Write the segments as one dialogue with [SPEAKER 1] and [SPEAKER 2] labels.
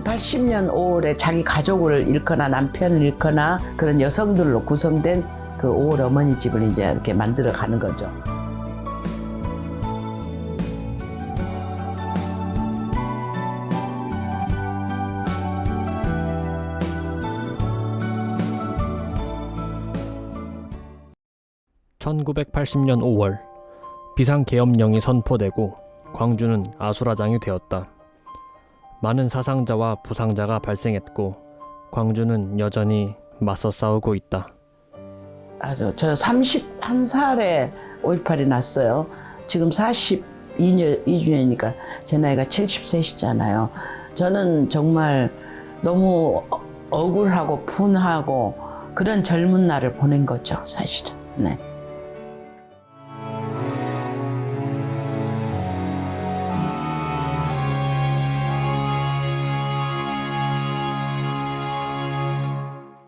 [SPEAKER 1] 80년 5월에 자기 가족을 잃거나 남편을 잃거나 그런 여성들로 구성된 그 5월 어머니 집을 이제 이렇게 만들어 가는 거죠.
[SPEAKER 2] (1980년 5월) 비상계엄령이 선포되고 광주는 아수라장이 되었다. 많은 사상자와 부상자가 발생했고 광주는 여전히 맞서 싸우고 있다.
[SPEAKER 1] 저 31살에 5.18이 났어요. 지금 42주년이니까 제 나이가 70세시잖아요. 저는 정말 너무 억울하고 분하고 그런 젊은 날을 보낸 거죠, 사실은. 네.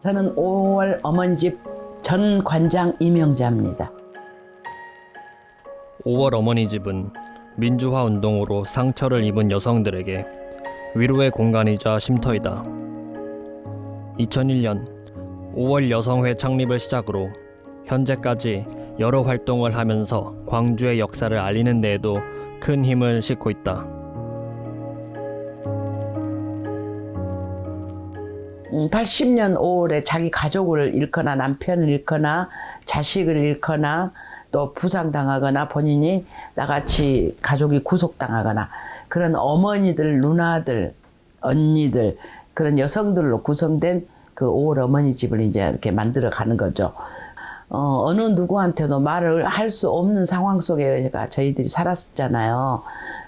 [SPEAKER 1] 저는 5월 어머니집 전 관장 이명자입니다.
[SPEAKER 2] 5월 어머니집은 민주화 운동으로 상처를 입은 여성들에게 위로의 공간이자 쉼터이다. 2001년 5월 여성회 창립을 시작으로 현재까지 여러 활동을 하면서 광주의 역사를 알리는 데에도 큰 힘을 싣고 있다.
[SPEAKER 1] 80년 5월에 자기 가족을 잃거나 남편을 잃거나 자식을 잃거나 또 부상당하거나 본인이 나같이 가족이 구속당하거나 그런 어머니들, 누나들, 언니들 그런 여성들로 구성된 그 5월 어머니 집을 이제 이렇게 만들어 가는 거죠. 어느 누구한테도 말을 할 수 없는 상황 속에 저희들이 살았잖아요.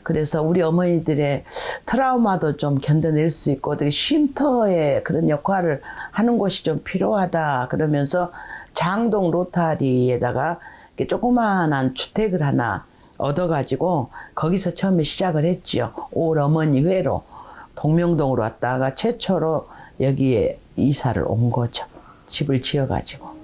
[SPEAKER 1] 그래서 우리 어머니들의 트라우마도 좀 견뎌낼 수 있고 어떻게 쉼터의 그런 역할을 하는 곳이 좀 필요하다 그러면서 장동 로타리에다가 이렇게 조그마한 주택을 하나 얻어가지고 거기서 처음에 시작을 했지요. 5월 어머니 회로 동명동으로 왔다가 최초로 여기에 이사를 온 거죠. 집을 지어가지고.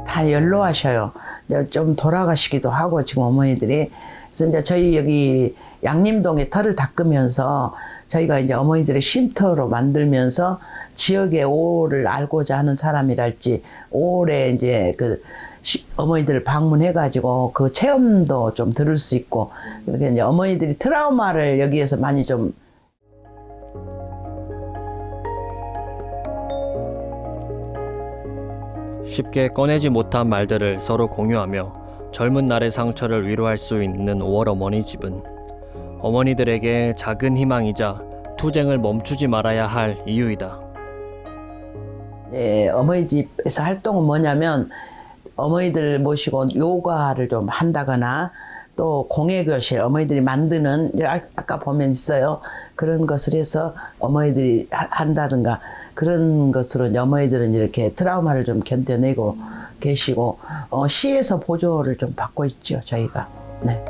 [SPEAKER 1] 다 연로하셔요. 좀 돌아가시기도 하고 지금 어머니들이. 그래서 이제 저희 여기 양림동에 터를 닦으면서 저희가 이제 어머니들의 쉼터로 만들면서 지역의 5월을 알고자 하는 사람이랄지 5월에 이제 그 어머니들을 방문해가지고 그 체험도 좀 들을 수 있고 그렇게 이제 어머니들이 트라우마를 여기에서 많이 좀
[SPEAKER 2] 쉽게 꺼내지 못한 말들을 서로 공유하며 젊은 날의 상처를 위로할 수 있는 5월 어머니 집은 어머니들에게 작은 희망이자 투쟁을 멈추지 말아야 할 이유이다.
[SPEAKER 1] 어머니 집에서 활동은 뭐냐면 어머니들 모시고 요가를 좀 한다거나 또 공예교실 어머니들이 만드는 아까 보면 있어요. 그런 것을 해서 어머니들이 한다든가 그런 것으로 어머니들은 이렇게 트라우마를 좀 견뎌내고 계시고 시에서 보조를 좀 받고 있죠 저희가. 네.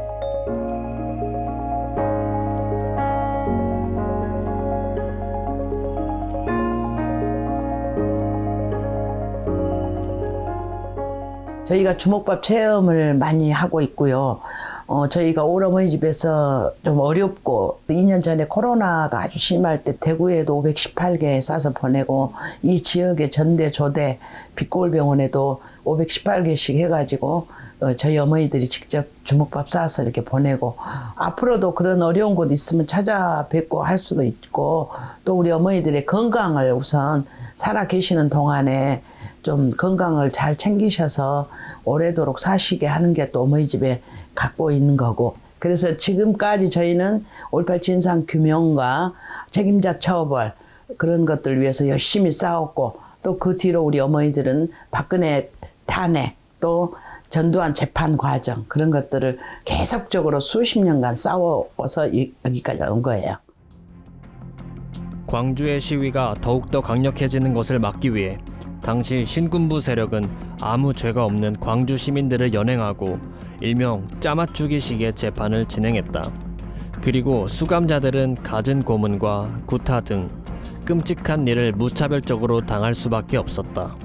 [SPEAKER 1] 저희가 주먹밥 체험을 많이 하고 있고요. 저희가 오어머니 집에서 좀 어렵고 2년 전에 코로나가 아주 심할 때 대구에도 518개 싸서 보내고 이 지역의 전대 조대 빛고울병원에도 518개씩 해가지고 저희 어머니들이 직접 주먹밥 싸서 이렇게 보내고 앞으로도 그런 어려운 곳 있으면 찾아뵙고 할 수도 있고 또 우리 어머니들의 건강을 우선 살아 계시는 동안에 좀 건강을 잘 챙기셔서 오래도록 사시게 하는 게 또 어머니 집에 갖고 있는 거고 그래서 지금까지 저희는 5.18 진상 규명과 책임자 처벌 그런 것들을 위해서 열심히 싸웠고 또 그 뒤로 우리 어머니들은 박근혜 탄핵 또 전두환 재판 과정 그런 것들을 계속적으로 수십 년간 싸워서 여기까지 온 거예요.
[SPEAKER 2] 광주의 시위가 더욱더 강력해지는 것을 막기 위해 당시 신군부 세력은 아무 죄가 없는 광주 시민들을 연행하고 일명 짜맞추기식의 재판을 진행했다. 그리고 수감자들은 갖은 고문과 구타 등 끔찍한 일을 무차별적으로 당할 수밖에 없었다.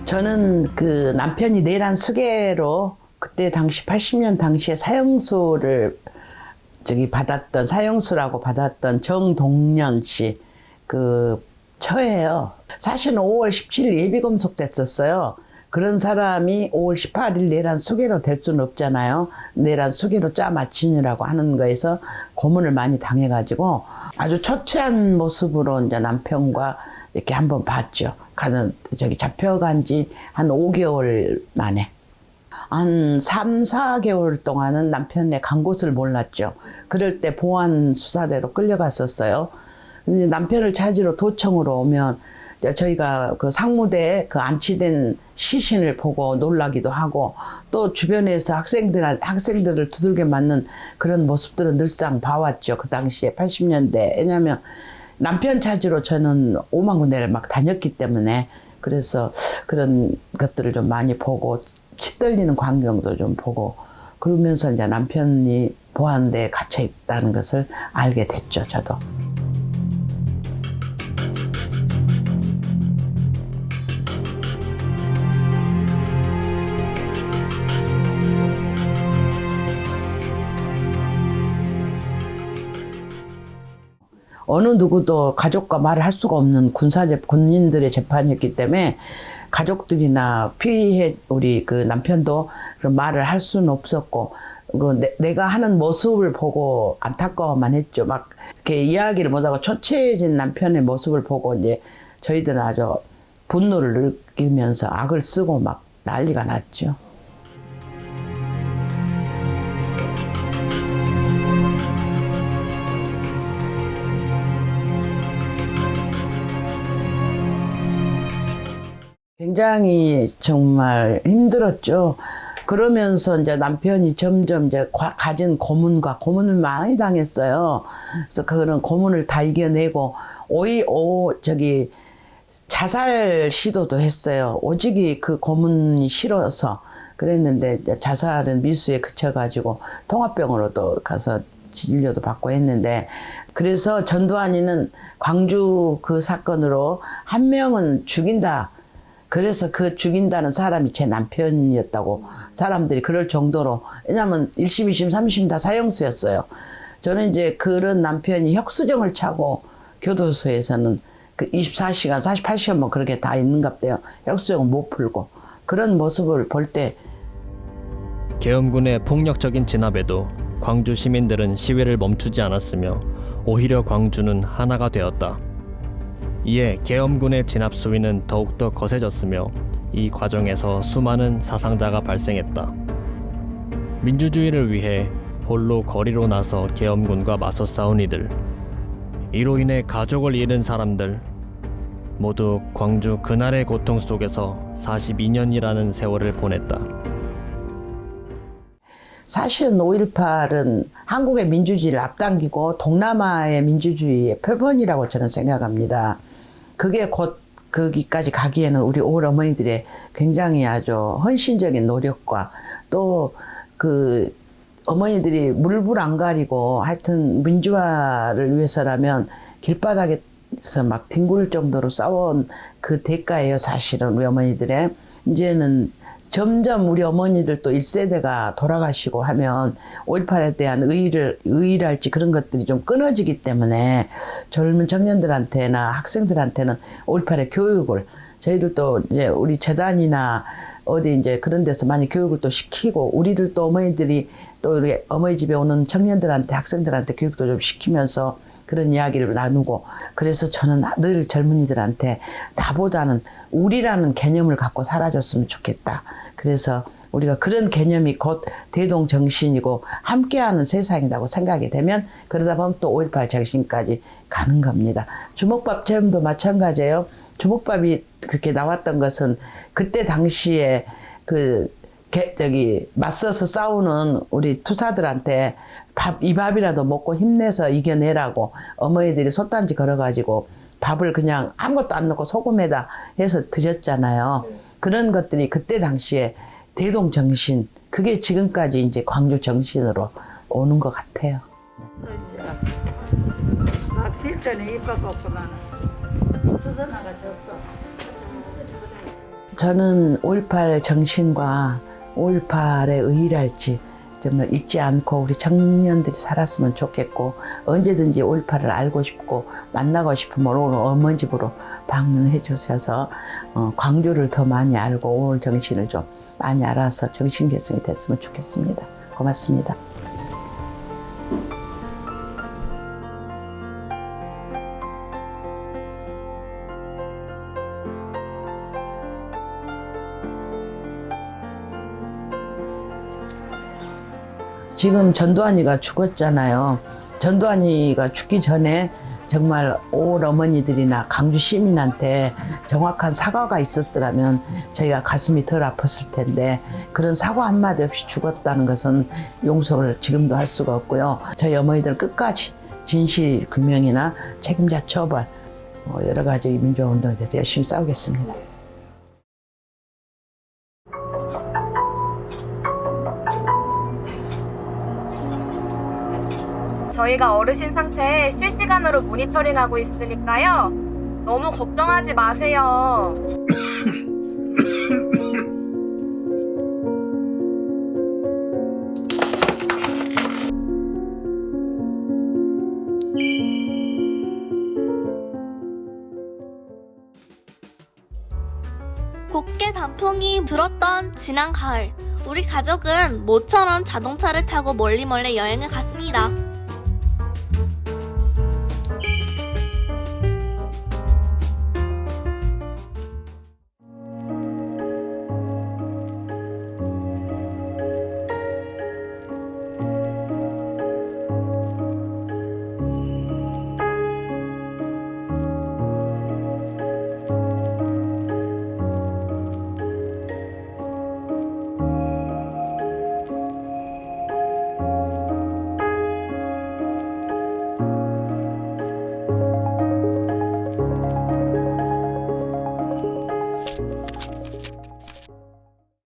[SPEAKER 1] 저는 그 남편이 내란 수괴로 그때 당시 80년 당시에 사형수를 받았던, 사형수라고 받았던 정동련 씨 그 처예요. 사실은 5월 17일 예비검속 됐었어요. 그런 사람이 5월 18일 내란 수괴로 될 수는 없잖아요. 내란 수괴로 짜 맞추느라고 하는 거에서 고문을 많이 당해가지고 아주 초췌한 모습으로 이제 남편과 이렇게 한번 봤죠. 잡혀간 지 한 5개월 만에. 한 3, 4개월 동안은 남편의 간 곳을 몰랐죠. 그럴 때 보안 수사대로 끌려갔었어요. 근데 남편을 찾으러 도청으로 오면 저희가 그 상무대에 그 안치된 시신을 보고 놀라기도 하고 또 주변에서 학생들을 두들겨 맞는 그런 모습들은 늘상 봐왔죠. 그 당시에 80년대. 왜냐하면 남편 찾으러 저는 5만 군데를 막 다녔기 때문에 그래서 그런 것들을 좀 많이 보고 치떨리는 광경도 좀 보고 그러면서 이제 남편이 보안대에 갇혀 있다는 것을 알게 됐죠. 저도. 어느 누구도 가족과 말을 할 수가 없는 군인들의 재판이었기 때문에 가족들이나 피해 우리 그 남편도 그런 말을 할 수는 없었고 내가 하는 모습을 보고 안타까워만 했죠. 막 이렇게 이야기를 못하고 초췌해진 남편의 모습을 보고 이제 저희들은 아주 분노를 느끼면서 악을 쓰고 막 난리가 났죠. 굉장히 정말 힘들었죠. 그러면서 이제 남편이 점점 이제 가진 고문을 많이 당했어요. 그래서 그런 고문을 다 이겨내고 자살 시도도 했어요. 오직이 그 고문이 싫어서 그랬는데 자살은 미수에 그쳐가지고 통합병으로도 가서 진료도 받고 했는데 그래서 전두환이는 광주 그 사건으로 한 명은 죽인다. 그래서 그 죽인다는 사람이 제 남편이었다고 사람들이 그럴 정도로 왜냐하면 1심, 2심, 3심 다 사형수였어요. 저는 이제 그런 남편이 혁수정을 차고 교도소에서는 그 24시간, 48시간 뭐 그렇게 다 있는가 봐요. 혁수정을 못 풀고 그런 모습을 볼 때
[SPEAKER 2] 계엄군의 폭력적인 진압에도 광주 시민들은 시위를 멈추지 않았으며 오히려 광주는 하나가 되었다. 이에 계엄군의 진압 수위는 더욱더 거세졌으며 이 과정에서 수많은 사상자가 발생했다. 민주주의를 위해 홀로 거리로 나서 계엄군과 맞서 싸운 이들, 이로 인해 가족을 잃은 사람들, 모두 광주 그날의 고통 속에서 42년이라는 세월을 보냈다.
[SPEAKER 1] 사실은 5.18은 한국의 민주주의를 앞당기고 동남아의 민주주의의 표본이라고 저는 생각합니다. 그게 곧 거기까지 가기에는 우리 올 어머니들의 굉장히 아주 헌신적인 노력과 또 그 어머니들이 물불 안 가리고 하여튼 민주화를 위해서라면 길바닥에서 막 뒹굴 정도로 싸워온 그 대가예요. 사실은 우리 어머니들의. 이제는 점점 우리 어머니들도 1세대가 돌아가시고 하면 5.18에 대한 의의랄지 그런 것들이 좀 끊어지기 때문에 젊은 청년들한테나 학생들한테는 5.18의 교육을 저희들도 이제 우리 재단이나 어디 이제 그런 데서 많이 교육을 또 시키고 우리들도 어머니들이 또 우리 어머니 집에 오는 청년들한테 학생들한테 교육도 좀 시키면서 그런 이야기를 나누고 그래서 저는 늘 젊은이들한테 나보다는 우리라는 개념을 갖고 살아줬으면 좋겠다. 그래서 우리가 그런 개념이 곧 대동정신이고 함께하는 세상이라고 생각이 되면 그러다 보면 또 5.18 정신까지 가는 겁니다. 주먹밥 체험도 마찬가지예요. 주먹밥이 그렇게 나왔던 것은 그때 당시에 맞서서 싸우는 우리 투사들한테 이 밥이라도 먹고 힘내서 이겨내라고 어머니들이 솥단지 걸어가지고 밥을 그냥 아무것도 안 넣고 소금에다 해서 드셨잖아요. 그런 것들이 그때 당시에 대동정신, 그게 지금까지 이제 광주 정신으로 오는 것 같아요.
[SPEAKER 3] 딜전에 입 갖고 없구만. 수선화가 졌어.
[SPEAKER 1] 저는 5.18 정신과 5.18의 의의랄지 정말 잊지 않고 우리 청년들이 살았으면 좋겠고, 언제든지 5.18을 알고 싶고 만나고 싶으면 오늘 어머니 집으로 방문해 주셔서 광주를 더 많이 알고 5.18 정신을 좀 많이 알아서 정신 개선이 됐으면 좋겠습니다. 고맙습니다. 지금 전두환이가 죽었잖아요. 전두환이가 죽기 전에 정말 올 어머니들이나 강주 시민한테 정확한 사과가 있었더라면 저희가 가슴이 덜 아팠을 텐데, 그런 사과 한마디 없이 죽었다는 것은 용서를 지금도 할 수가 없고요. 저희 어머니들 끝까지 진실 규명이나 책임자 처벌, 여러 가지 민주화운동에 대해서 열심히 싸우겠습니다.
[SPEAKER 4] 저희가 어르신 상태 실시간으로 모니터링하고 있으니까요. 너무 걱정하지 마세요.
[SPEAKER 5] 곱게 단풍이 불었던 지난 가을, 우리 가족은 모처럼 자동차를 타고 멀리 여행을 갔습니다.